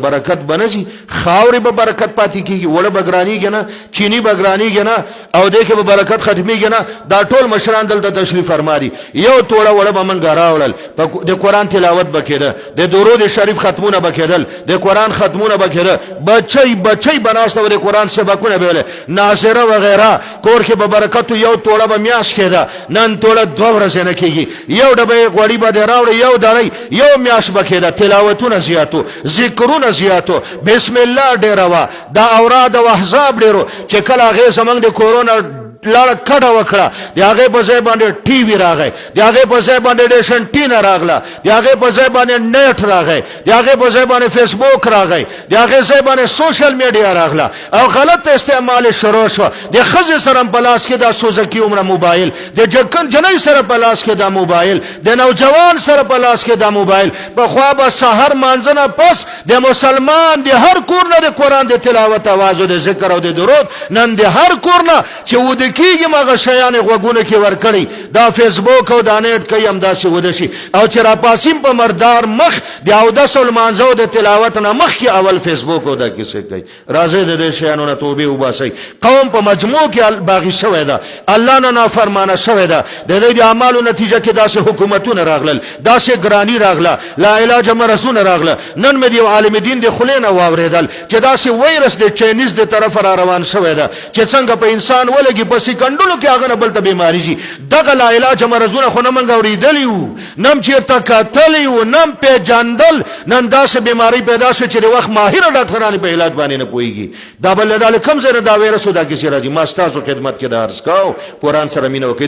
برکت بنسي خاورې به برکت پاتې کیږي وړه بګرانیږي نه چینی بګرانیږي نه او دې کې به برکت ختميږي نه دا ټول مشران دلته تشریف فرماري یو توړه وړه به منګه راوړل د قران تلاوت بکیده د درود شریف ختمونه بکیدل د قران ختمونه بکیده بچي بناسته د قران سبقونه به ناصره وغیرہ کور کې به برکت یو توړه به میاش کېده نن توړه دوه ورځې نه کیږي یو ډبه غوړي به راوړي یو دړی یو میاش بکیده تلاوتونه زیاتو ذکرونه زیاتو بسم الله ډیروا دا اوراد او احزاب ډیرو چې کله هغه زمنګ د کورونا لړ کډه وکړه دی هغه په ځای باندې ټي وی راغی دی هغه په ځای باندې ډیشن ټینا راغله دی هغه په ځای باندې نیټ راغی دی هغه په ځای باندې فیسبوک راغی دی هغه ځای باندې سوشل میډیا راغله او غلط استعمال شروع شو د خزه سره په لاس کې دا سوزکی عمره موبایل د جنۍ سره په لاس کې دا موبایل د نوجوان سره په لاس کې دا موبایل په خوا به سحر مانځنه پس د مسلمان د هر کور نه د قران د تلاوت आवाज او د ذکر او د درود نن د هر کور نه چې ود کیږي مغه شیان غوګونه کې ور کړی دا فیسبوک او دا نیټ کوي هم داسې ودشي او چې را پاسیم په مردار مخ دی او د سول مانزو د تلاوت نه مخ کې اول فیسبوک او دا کیسه کوي راځي د دې شیانو نه توبه وباسي قوم په مجموع کې باغی شوی دا الله نه نافرمانه شوی دا د دې اعمالو نتیجه کې داسې حکومتونه راغلل داسې ګرانی راغله لا علاج مرزونه راغله نن مې دی عالم دین د خلینو واوریدل چې داسې وایرس د چاینیز د طرف را روان شوی دا چې څنګه په انسان ولګي په سکندلو کې هغه بل ته بیماری شي دغه لا علاج مرزونه خو نه منګ اوریدلیو نم چیرته کتلیو نم په جاندل نن داسې بیماری پیدا شو چې د وخت ماهر ډاکټرانو په علاج باندې نه پويږي دا بل د کم زره دا وایرس ودا کې راځي ما ستاسو خدمت کې دا عرض کاو قران سره مينو کې